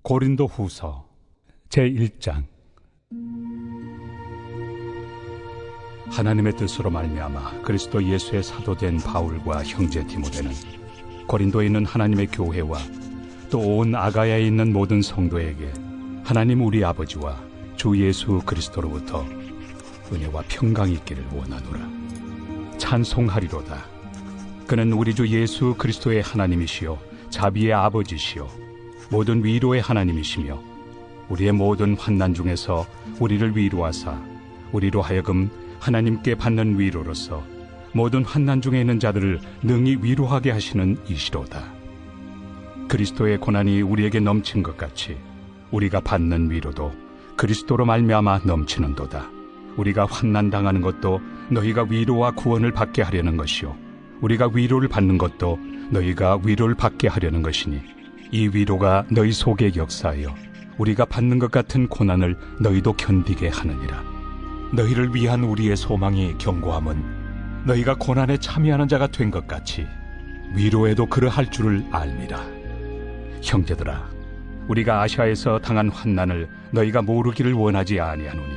고린도후서 제1장. 하나님의 뜻으로 말미암아 그리스도 예수의 사도된 바울과 형제 디모데는 고린도에 있는 하나님의 교회와 또 온 아가야에 있는 모든 성도에게 하나님 우리 아버지와 주 예수 그리스도로부터 은혜와 평강이 있기를 원하노라. 찬송하리로다. 그는 우리 주 예수 그리스도의 하나님이시요 자비의 아버지시요 모든 위로의 하나님이시며 우리의 모든 환난 중에서 우리를 위로하사 우리로 하여금 하나님께 받는 위로로서 모든 환난 중에 있는 자들을 능히 위로하게 하시는 이시로다. 그리스도의 고난이 우리에게 넘친 것 같이 우리가 받는 위로도 그리스도로 말미암아 넘치는도다. 우리가 환난 당하는 것도 너희가 위로와 구원을 받게 하려는 것이요 우리가 위로를 받는 것도 너희가 위로를 받게 하려는 것이니 이 위로가 너희 속에 역사하여 우리가 받는 것 같은 고난을 너희도 견디게 하느니라. 너희를 위한 우리의 소망이 견고함은 너희가 고난에 참여하는 자가 된 것 같이 위로에도 그러할 줄을 알미라. 형제들아, 우리가 아시아에서 당한 환난을 너희가 모르기를 원하지 아니하노니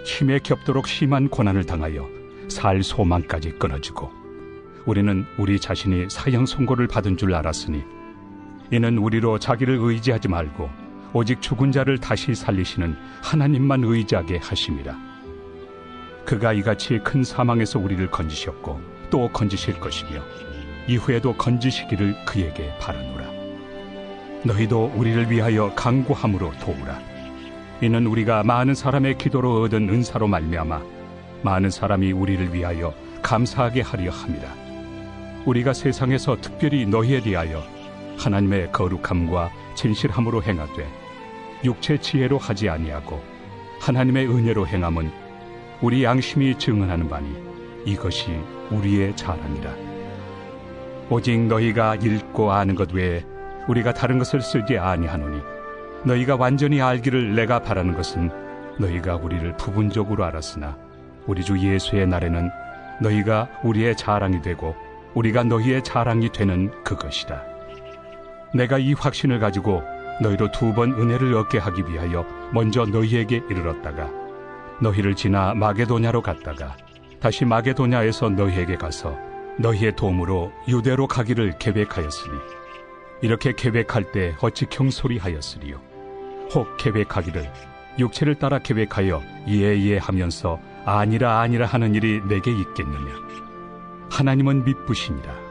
힘에 겹도록 심한 고난을 당하여 살 소망까지 끊어지고 우리는 우리 자신이 사형 선고를 받은 줄 알았으니 이는 우리로 자기를 의지하지 말고 오직 죽은 자를 다시 살리시는 하나님만 의지하게 하심이라. 그가 이같이 큰 사망에서 우리를 건지셨고 또 건지실 것이며 이후에도 건지시기를 그에게 바라노라. 너희도 우리를 위하여 간구함으로 도우라. 이는 우리가 많은 사람의 기도로 얻은 은사로 말미암아 많은 사람이 우리를 위하여 감사하게 하려 함이라. 우리가 세상에서 특별히 너희에 대하여 하나님의 거룩함과 진실함으로 행하되 육체 지혜로 하지 아니하고 하나님의 은혜로 행함은 우리 양심이 증언하는 바니 이것이 우리의 자랑이라. 오직 너희가 읽고 아는 것 외에 우리가 다른 것을 쓰지 아니하노니 너희가 완전히 알기를 내가 바라는 것은 너희가 우리를 부분적으로 알았으나 우리 주 예수의 날에는 너희가 우리의 자랑이 되고 우리가 너희의 자랑이 되는 그것이다. 내가 이 확신을 가지고 너희로 2번 은혜를 얻게 하기 위하여 먼저 너희에게 이르렀다가 너희를 지나 마게도냐로 갔다가 다시 마게도냐에서 너희에게 가서 너희의 도움으로 유대로 가기를 계획하였으니 이렇게 계획할 때 어찌 경솔이하였으리요. 혹 계획하기를 육체를 따라 계획하여 예 하면서 아니라 하는 일이 내게 있겠느냐. 하나님은 미쁘시니라.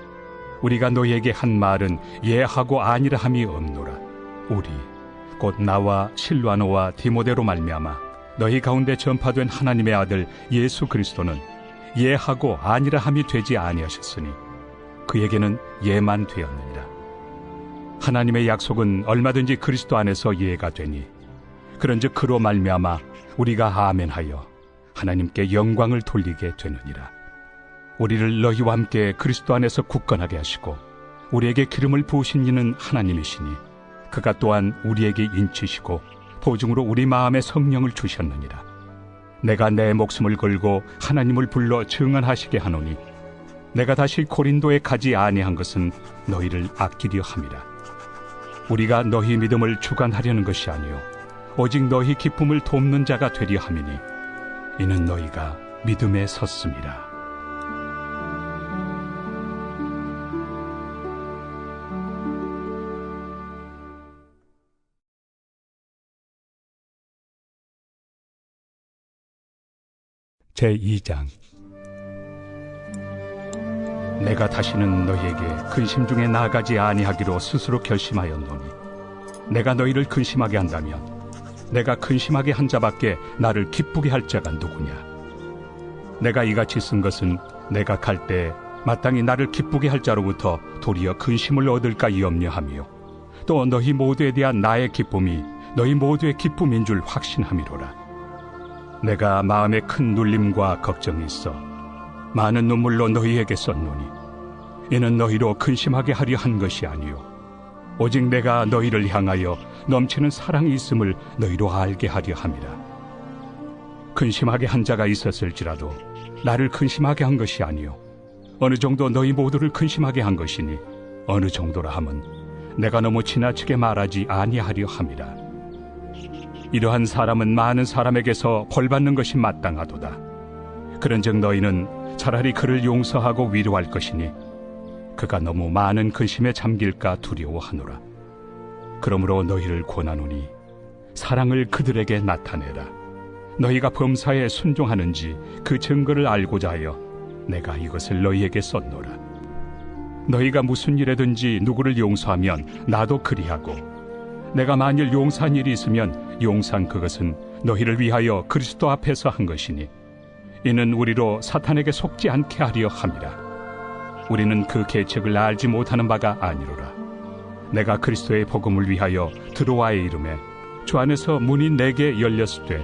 우리가 너희에게 한 말은 예하고 아니라 함이 없노라. 우리 곧 나와 실와노와 디모데로 말미암아 너희 가운데 전파된 하나님의 아들 예수 그리스도는 예하고 아니라 함이 되지 아니하셨으니 그에게는 예만 되었느니라. 하나님의 약속은 얼마든지 그리스도 안에서 예가 되니 그런즉 그로 말미암아 우리가 아멘하여 하나님께 영광을 돌리게 되느니라. 우리를 너희와 함께 그리스도 안에서 굳건하게 하시고 우리에게 기름을 부으신 이는 하나님이시니 그가 또한 우리에게 인치시고 보증으로 우리 마음에 성령을 주셨느니라. 내가 내 목숨을 걸고 하나님을 불러 증언하시게 하노니 내가 다시 고린도에 가지 아니한 것은 너희를 아끼려 함이라. 우리가 너희 믿음을 주관하려는 것이 아니요 오직 너희 기쁨을 돕는 자가 되려 함이니 이는 너희가 믿음에 섰음이라. 제2장. 내가 다시는 너희에게 근심 중에 나아가지 아니하기로 스스로 결심하였노니 내가 너희를 근심하게 한다면 내가 근심하게 한 자밖에 나를 기쁘게 할 자가 누구냐. 내가 이같이 쓴 것은 내가 갈 때 마땅히 나를 기쁘게 할 자로부터 도리어 근심을 얻을까 염려하며 또 너희 모두에 대한 나의 기쁨이 너희 모두의 기쁨인 줄 확신함이로라. 내가 마음에 큰 눌림과 걱정이 있어 많은 눈물로 너희에게 썼노니 이는 너희로 근심하게 하려 한 것이 아니요 오직 내가 너희를 향하여 넘치는 사랑이 있음을 너희로 알게 하려 함이라. 근심하게 한 자가 있었을지라도 나를 근심하게 한 것이 아니요 어느 정도 너희 모두를 근심하게 한 것이니 어느 정도라 함은 내가 너무 지나치게 말하지 아니하려 함이라. 이러한 사람은 많은 사람에게서 벌받는 것이 마땅하도다. 그런즉 너희는 차라리 그를 용서하고 위로할 것이니 그가 너무 많은 근심에 잠길까 두려워하노라. 그러므로 너희를 권하노니 사랑을 그들에게 나타내라. 너희가 범사에 순종하는지 그 증거를 알고자 하여 내가 이것을 너희에게 썼노라. 너희가 무슨 일에든지 누구를 용서하면 나도 그리하고, 내가 만일 용서한 일이 있으면 용서한 그것은 너희를 위하여 그리스도 앞에서 한 것이니 이는 우리로 사탄에게 속지 않게 하려 함이라. 우리는 그 계책을 알지 못하는 바가 아니로라. 내가 그리스도의 복음을 위하여 드로아에 이름에 주 안에서 문이 내게 열렸으되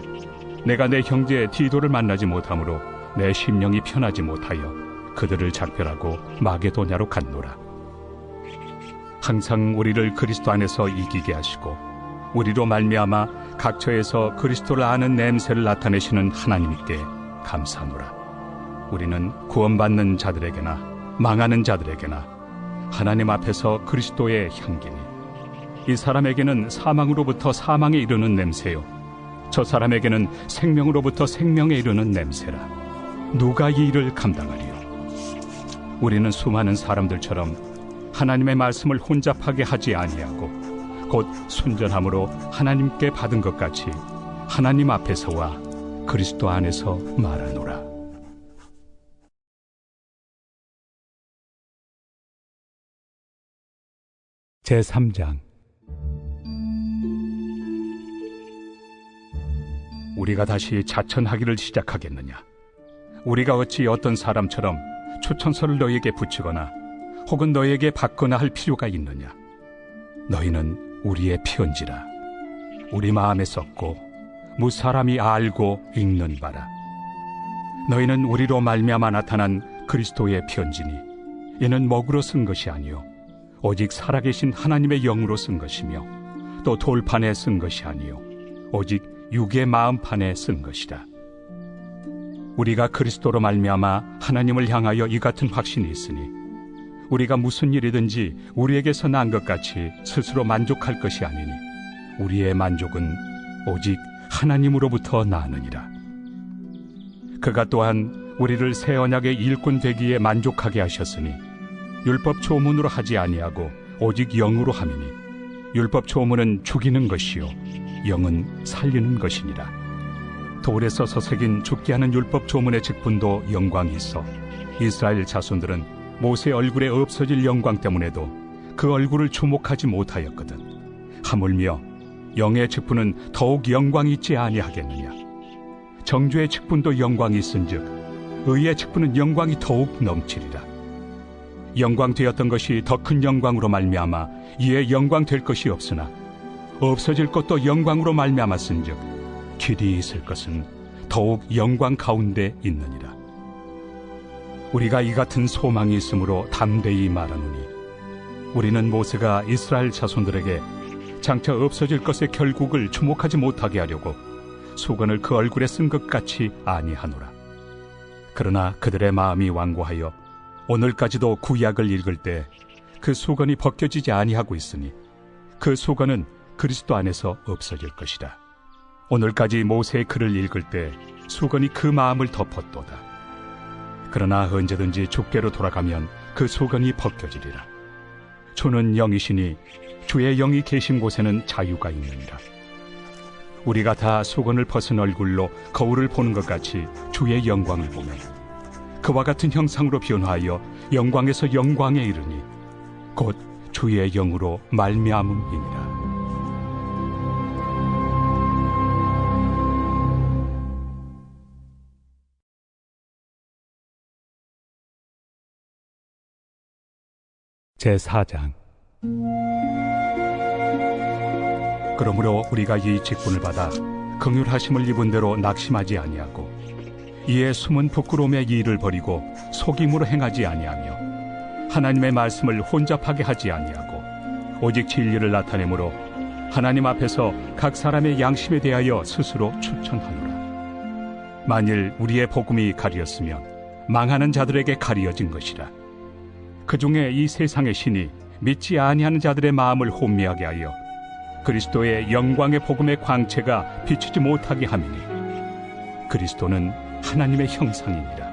내가 내 형제 디도를 만나지 못하므로 내 심령이 편하지 못하여 그들을 작별하고 마게도냐로 갔노라. 항상 우리를 그리스도 안에서 이기게 하시고 우리로 말미암아 각처에서 그리스도를 아는 냄새를 나타내시는 하나님께 감사하노라. 우리는 구원받는 자들에게나 망하는 자들에게나 하나님 앞에서 그리스도의 향기니 이 사람에게는 사망으로부터 사망에 이르는 냄새요 저 사람에게는 생명으로부터 생명에 이르는 냄새라. 누가 이 일을 감당하리요? 우리는 수많은 사람들처럼 하나님의 말씀을 혼잡하게 하지 아니하고 곧 순전함으로 하나님께 받은 것 같이 하나님 앞에서와 그리스도 안에서 말하노라. 제3장. 우리가 다시 자천하기를 시작하겠느냐? 우리가 어찌 어떤 사람처럼 추천서를 너희에게 붙이거나 혹은 너희에게 받거나 할 필요가 있느냐? 너희는 우리의 편지라. 우리 마음에 썼고 무사람이 알고 읽는 바라. 너희는 우리로 말미암아 나타난 그리스도의 편지니 이는 먹으로 쓴 것이 아니요 오직 살아계신 하나님의 영으로 쓴 것이며 또 돌판에 쓴 것이 아니요 오직 육의 마음판에 쓴 것이라. 우리가 그리스도로 말미암아 하나님을 향하여 이 같은 확신이 있으니 우리가 무슨 일이든지 우리에게서 난 것 같이 스스로 만족할 것이 아니니 우리의 만족은 오직 하나님으로부터 나느니라. 그가 또한 우리를 새 언약의 일꾼 되기에 만족하게 하셨으니 율법 조문으로 하지 아니하고 오직 영으로 함이니 율법 조문은 죽이는 것이요 영은 살리는 것이니라. 돌에 써서 새긴 죽게 하는 율법 조문의 직분도 영광이 있어 이스라엘 자손들은 모세 얼굴에 없어질 영광 때문에도 그 얼굴을 주목하지 못하였거든. 하물며 영의 직분은 더욱 영광이 있지 아니하겠느냐? 정죄의 직분도 영광이 있은즉 의의 직분은 영광이 더욱 넘치리라. 영광 되었던 것이 더 큰 영광으로 말미암아 이에 영광 될 것이 없으나 없어질 것도 영광으로 말미암았은즉 길이 있을 것은 더욱 영광 가운데 있느니라. 우리가 이 같은 소망이 있으므로 담대히 말하노니 우리는 모세가 이스라엘 자손들에게 장차 없어질 것의 결국을 주목하지 못하게 하려고 수건을 그 얼굴에 쓴 것 같이 아니하노라. 그러나 그들의 마음이 완고하여 오늘까지도 구약을 읽을 때 그 수건이 벗겨지지 아니하고 있으니 그 수건은 그리스도 안에서 없어질 것이라. 오늘까지 모세의 글을 읽을 때 수건이 그 마음을 덮었도다. 그러나 언제든지 주께로 돌아가면 그 수건이 벗겨지리라. 주는 영이시니 주의 영이 계신 곳에는 자유가 있느니라. 우리가 다 수건을 벗은 얼굴로 거울을 보는 것 같이 주의 영광을 보면 그와 같은 형상으로 변화하여 영광에서 영광에 이르니 곧 주의 영으로 말미암음이니라. 제4장. 그러므로 우리가 이 직분을 받아 긍휼하심을 입은 대로 낙심하지 아니하고 이에 숨은 부끄러움의 일을 버리고 속임으로 행하지 아니하며 하나님의 말씀을 혼잡하게 하지 아니하고 오직 진리를 나타내므로 하나님 앞에서 각 사람의 양심에 대하여 스스로 추천하노라. 만일 우리의 복음이 가리었으면 망하는 자들에게 가리어진 것이라. 그 중에 이 세상의 신이 믿지 아니하는 자들의 마음을 혼미하게 하여 그리스도의 영광의 복음의 광채가 비추지 못하게 함이니 그리스도는 하나님의 형상입니다.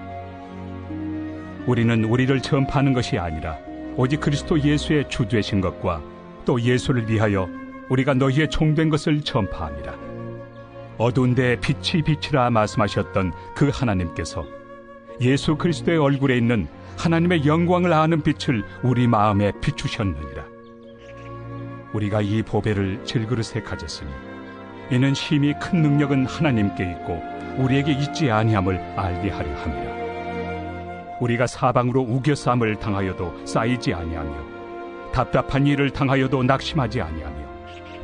우리는 우리를 전파하는 것이 아니라 오직 그리스도 예수의 주 되신 것과 또 예수를 위하여 우리가 너희의 종된 것을 전파합니다. 어두운 데 빛이 비치라 말씀하셨던 그 하나님께서 예수 그리스도의 얼굴에 있는 하나님의 영광을 아는 빛을 우리 마음에 비추셨느니라. 우리가 이 보배를 질그릇에 가졌으니 이는 심히 큰 능력은 하나님께 있고 우리에게 있지 아니함을 알게 하려 함이라. 우리가 사방으로 우겨싸움을 당하여도 쌓이지 아니하며 답답한 일을 당하여도 낙심하지 아니하며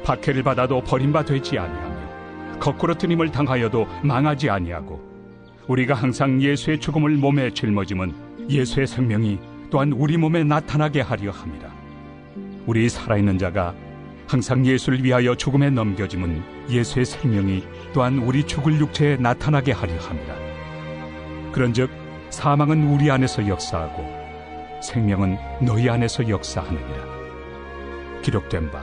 박해를 받아도 버림바 되지 아니하며 거꾸로 뜨임을 당하여도 망하지 아니하고 우리가 항상 예수의 죽음을 몸에 짊어짐은 예수의 생명이 또한 우리 몸에 나타나게 하려 함이라. 우리 살아있는 자가 항상 예수를 위하여 죽음에 넘겨짐은 예수의 생명이 또한 우리 죽을 육체에 나타나게 하려 함이라. 그런즉 사망은 우리 안에서 역사하고 생명은 너희 안에서 역사하느니라. 기록된 바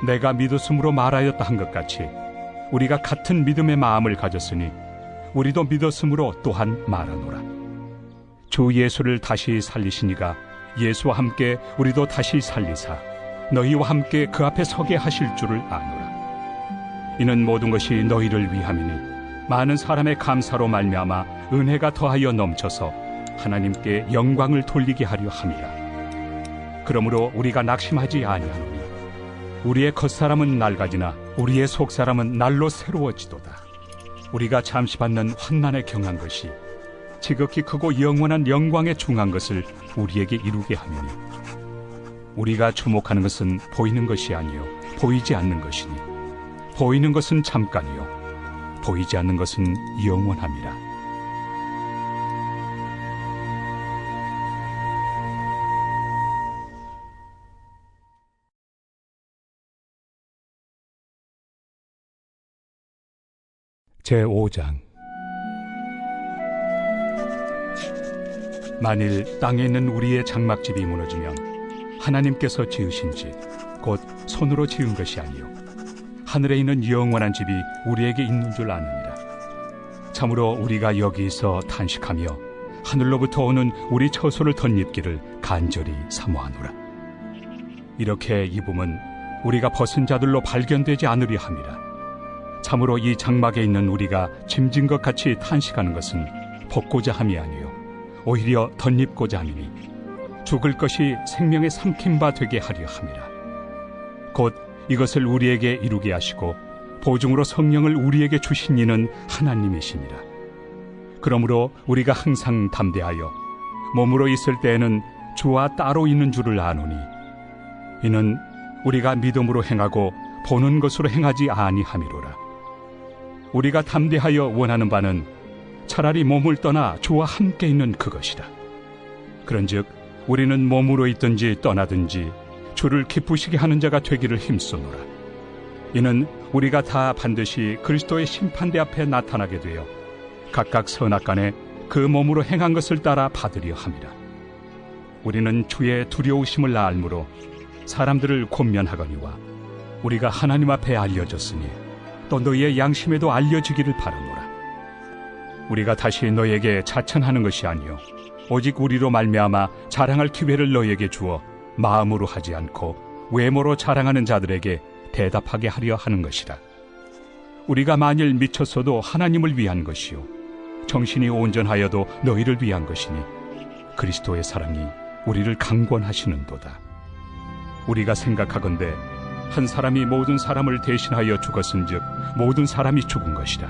내가 믿었으므로 말하였다 한 것 같이 우리가 같은 믿음의 마음을 가졌으니 우리도 믿었으므로 또한 말하노라. 주 예수를 다시 살리시니가 예수와 함께 우리도 다시 살리사 너희와 함께 그 앞에 서게 하실 줄을 아노라. 이는 모든 것이 너희를 위함이니 많은 사람의 감사로 말미암아 은혜가 더하여 넘쳐서 하나님께 영광을 돌리게 하려 함이라. 그러므로 우리가 낙심하지 아니하노니 우리의 겉사람은 낡아지나 우리의 속사람은 날로 새로워지도다. 우리가 잠시 받는 환난에 경한 것이 지극히 크고 영원한 영광에 중한 것을 우리에게 이루게 하느니 우리가 주목하는 것은 보이는 것이 아니요 보이지 않는 것이니 보이는 것은 잠깐이요 보이지 않는 것은 영원함이라. 제5장. 만일 땅에 있는 우리의 장막집이 무너지면 하나님께서 지으신 집 곧 손으로 지은 것이 아니요 하늘에 있는 영원한 집이 우리에게 있는 줄 아느니라. 참으로 우리가 여기서 탄식하며 하늘로부터 오는 우리 처소를 덧입기를 간절히 사모하노라. 이렇게 입음은 우리가 벗은 자들로 발견되지 않으려 함이라. 참으로 이 장막에 있는 우리가 짐진 것 같이 탄식하는 것은 벗고자 함이 아니요 오히려 덧입고자 함이니 죽을 것이 생명의 삼킨 바 되게 하려 함이라. 곧 이것을 우리에게 이루게 하시고 보증으로 성령을 우리에게 주신 이는 하나님이시니라. 그러므로 우리가 항상 담대하여 몸으로 있을 때에는 주와 따로 있는 줄을 아노니 이는 우리가 믿음으로 행하고 보는 것으로 행하지 아니함이로라. 우리가 담대하여 원하는 바는 차라리 몸을 떠나 주와 함께 있는 그것이라. 그런즉 우리는 몸으로 있든지 떠나든지 주를 기쁘시게 하는 자가 되기를 힘쓰노라. 이는 우리가 다 반드시 그리스도의 심판대 앞에 나타나게 되어 각각 선악간에 그 몸으로 행한 것을 따라 받으려 함이라. 우리는 주의 두려우심을 알므로 사람들을 권면하거니와 우리가 하나님 앞에 알려졌으니 또 너희의 양심에도 알려지기를 바라노라. 우리가 다시 너희에게 자천하는 것이 아니요 오직 우리로 말미암아 자랑할 기회를 너희에게 주어 마음으로 하지 않고 외모로 자랑하는 자들에게 대답하게 하려 하는 것이라. 우리가 만일 미쳤어도 하나님을 위한 것이요 정신이 온전하여도 너희를 위한 것이니 그리스도의 사랑이 우리를 강권하시는도다. 우리가 생각하건대 한 사람이 모든 사람을 대신하여 죽었은즉 모든 사람이 죽은 것이라.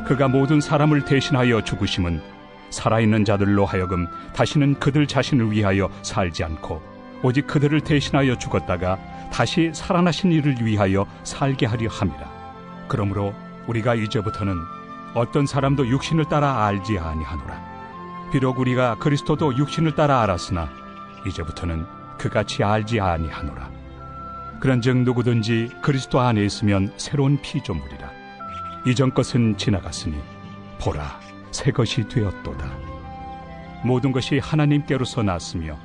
그가 모든 사람을 대신하여 죽으심은 살아있는 자들로 하여금 다시는 그들 자신을 위하여 살지 않고 오직 그들을 대신하여 죽었다가 다시 살아나신 이를 위하여 살게 하려 함이라. 그러므로 우리가 이제부터는 어떤 사람도 육신을 따라 알지 아니하노라. 비록 우리가 그리스도도 육신을 따라 알았으나 이제부터는 그같이 알지 아니하노라. 그런즉 누구든지 그리스도 안에 있으면 새로운 피조물이라. 이전 것은 지나갔으니 보라 새 것이 되었도다. 모든 것이 하나님께로서 났으며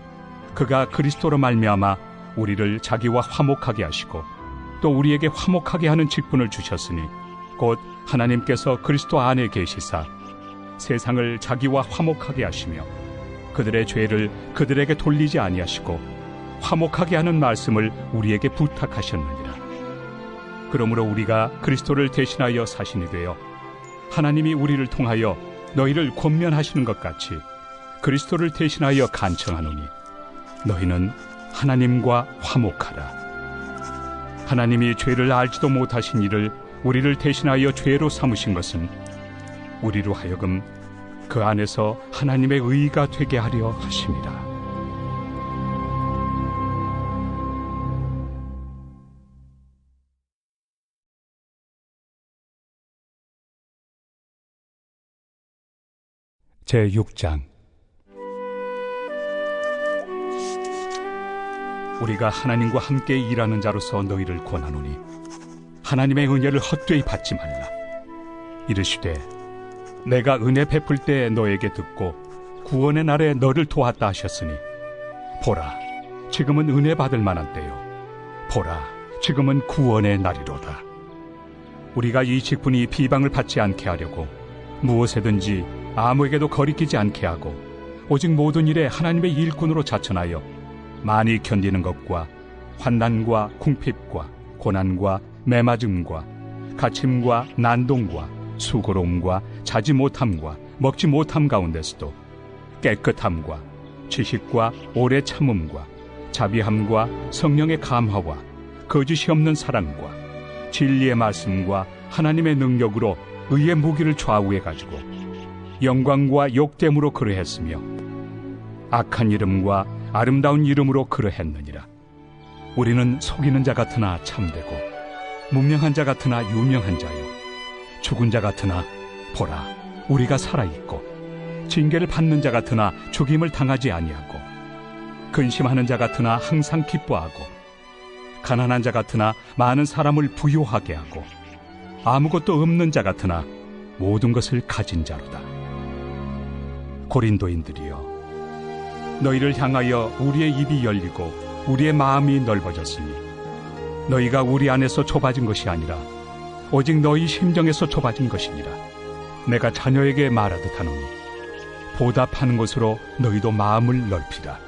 그가 그리스도로 말미암아 우리를 자기와 화목하게 하시고 또 우리에게 화목하게 하는 직분을 주셨으니 곧 하나님께서 그리스도 안에 계시사 세상을 자기와 화목하게 하시며 그들의 죄를 그들에게 돌리지 아니하시고 화목하게 하는 말씀을 우리에게 부탁하셨느니라. 그러므로 우리가 그리스도를 대신하여 사신이 되어 하나님이 우리를 통하여 너희를 권면하시는 것 같이 그리스도를 대신하여 간청하노니 너희는 하나님과 화목하라. 하나님이 죄를 알지도 못하신 이를 우리를 대신하여 죄로 삼으신 것은 우리로 하여금 그 안에서 하나님의 의가 되게 하려 하심이라. 제6장. 우리가 하나님과 함께 일하는 자로서 너희를 권하노니 하나님의 은혜를 헛되이 받지 말라. 이르시되 내가 은혜 베풀 때 너에게 듣고 구원의 날에 너를 도왔다 하셨으니 보라, 지금은 은혜 받을 만한 때요, 보라, 지금은 구원의 날이로다. 우리가 이 직분이 비방을 받지 않게 하려고 무엇에든지 아무에게도 거리끼지 않게 하고 오직 모든 일에 하나님의 일꾼으로 자천하여 많이 견디는 것과 환난과 궁핍과 고난과 매맞음과 갇힘과 난동과 수고로움과 자지 못함과 먹지 못함 가운데서도 깨끗함과 지식과 오래 참음과 자비함과 성령의 감화와 거짓이 없는 사랑과 진리의 말씀과 하나님의 능력으로 의의 무기를 좌우해 가지고 영광과 욕됨으로 그러했으며 악한 이름과 아름다운 이름으로 그러했느니라. 우리는 속이는 자 같으나 참되고 문명한 자 같으나 유명한 자요, 죽은 자 같으나 보라, 우리가 살아있고 징계를 받는 자 같으나 죽임을 당하지 아니하고 근심하는 자 같으나 항상 기뻐하고 가난한 자 같으나 많은 사람을 부요하게 하고 아무것도 없는 자 같으나 모든 것을 가진 자로다. 고린도인들이여, 너희를 향하여 우리의 입이 열리고 우리의 마음이 넓어졌으니 너희가 우리 안에서 좁아진 것이 아니라 오직 너희 심정에서 좁아진 것이니라. 내가 자녀에게 말하듯 하노니 보답하는 것으로 너희도 마음을 넓히라.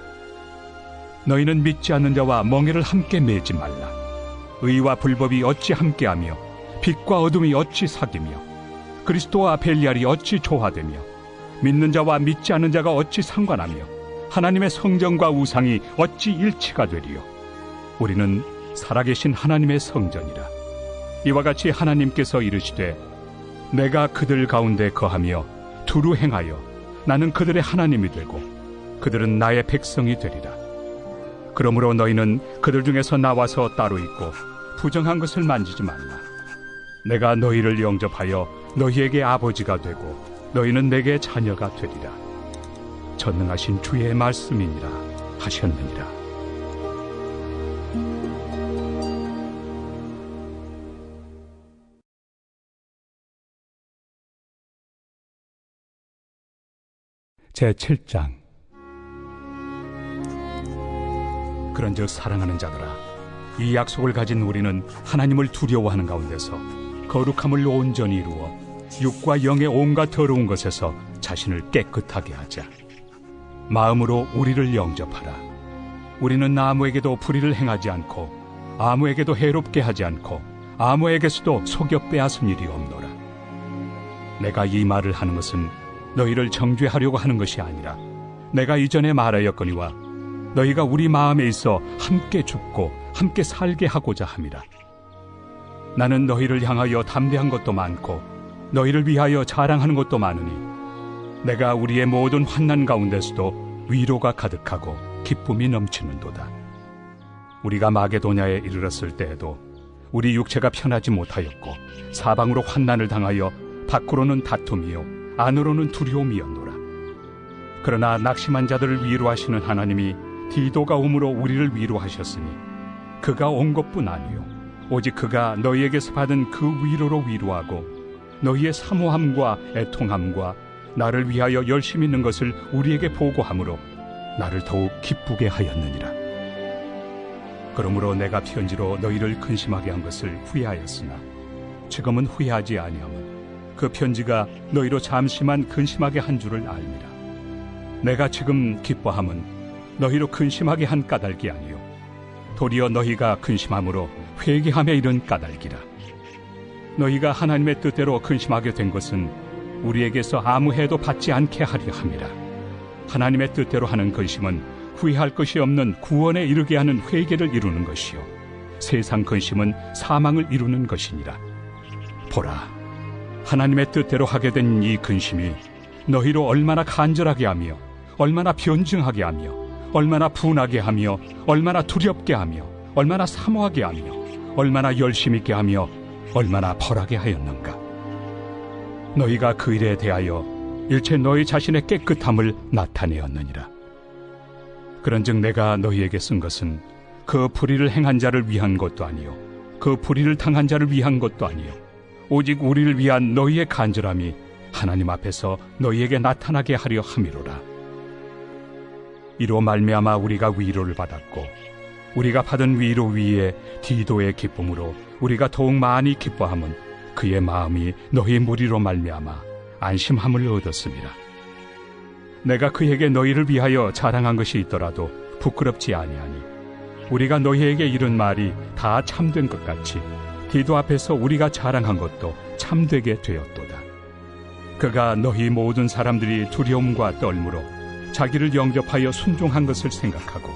너희는 믿지 않는 자와 멍에를 함께 매지 말라. 의와 불법이 어찌 함께하며 빛과 어둠이 어찌 사귀며 그리스도와 벨리알이 어찌 조화되며 믿는 자와 믿지 않는 자가 어찌 상관하며 하나님의 성전과 우상이 어찌 일치가 되리요. 우리는 살아계신 하나님의 성전이라. 이와 같이 하나님께서 이르시되 내가 그들 가운데 거하며 두루 행하여 나는 그들의 하나님이 되고 그들은 나의 백성이 되리라. 그러므로 너희는 그들 중에서 나와서 따로 있고 부정한 것을 만지지 말라. 내가 너희를 영접하여 너희에게 아버지가 되고 너희는 내게 자녀가 되리라. 전능하신 주의 말씀이니라 하셨느니라. 제7장. 그런즉 사랑하는 자들아, 이 약속을 가진 우리는 하나님을 두려워하는 가운데서 거룩함을 온전히 이루어 육과 영의 온갖 더러운 것에서 자신을 깨끗하게 하자. 마음으로 우리를 영접하라. 우리는 아무에게도 불의를 행하지 않고 아무에게도 해롭게 하지 않고 아무에게서도 속여 빼앗은 일이 없노라. 내가 이 말을 하는 것은 너희를 정죄하려고 하는 것이 아니라 내가 이전에 말하였거니와 너희가 우리 마음에 있어 함께 죽고 함께 살게 하고자 함이라. 나는 너희를 향하여 담대한 것도 많고 너희를 위하여 자랑하는 것도 많으니 내가 우리의 모든 환난 가운데서도 위로가 가득하고 기쁨이 넘치는도다. 우리가 마게도냐에 이르렀을 때에도 우리 육체가 편하지 못하였고 사방으로 환난을 당하여 밖으로는 다툼이요 안으로는 두려움이었노라. 그러나 낙심한 자들을 위로하시는 하나님이 디도가 오므로 우리를 위로하셨으니 그가 온 것뿐 아니요 오직 그가 너희에게서 받은 그 위로로 위로하고 너희의 사모함과 애통함과 나를 위하여 열심히 있는 것을 우리에게 보고하므로 나를 더욱 기쁘게 하였느니라. 그러므로 내가 편지로 너희를 근심하게 한 것을 후회하였으나 지금은 후회하지 아니함은 그 편지가 너희로 잠시만 근심하게 한 줄을 알미라. 내가 지금 기뻐함은 너희로 근심하게 한 까닭이 아니요 도리어 너희가 근심함으로 회개함에 이른 까닭이라. 너희가 하나님의 뜻대로 근심하게 된 것은 우리에게서 아무 해도 받지 않게 하려 함이라. 하나님의 뜻대로 하는 근심은 후회할 것이 없는 구원에 이르게 하는 회개를 이루는 것이요 세상 근심은 사망을 이루는 것이니라. 보라, 하나님의 뜻대로 하게 된 이 근심이 너희로 얼마나 간절하게 하며 얼마나 변증하게 하며 얼마나 분하게 하며 얼마나 두렵게 하며 얼마나 사모하게 하며 얼마나 열심 있게 하며 얼마나 벌하게 하였는가. 너희가 그 일에 대하여 일체 너희 자신의 깨끗함을 나타내었느니라. 그런즉 내가 너희에게 쓴 것은 그 불의를 행한 자를 위한 것도 아니요 그 불의를 당한 자를 위한 것도 아니요 오직 우리를 위한 너희의 간절함이 하나님 앞에서 너희에게 나타나게 하려 함이로라. 이로 말미암아 우리가 위로를 받았고 우리가 받은 위로 위에 디도의 기쁨으로 우리가 더욱 많이 기뻐함은 그의 마음이 너희 무리로 말미암아 안심함을 얻었음이라. 내가 그에게 너희를 위하여 자랑한 것이 있더라도 부끄럽지 아니하니 우리가 너희에게 이른 말이 다 참된 것 같이 디도 앞에서 우리가 자랑한 것도 참되게 되었도다. 그가 너희 모든 사람들이 두려움과 떨므로 자기를 영접하여 순종한 것을 생각하고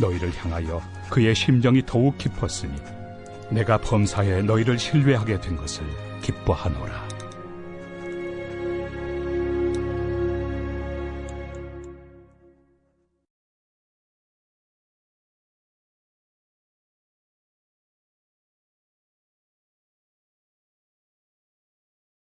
너희를 향하여 그의 심정이 더욱 깊었으니 내가 범사에 너희를 신뢰하게 된 것을 기뻐하노라.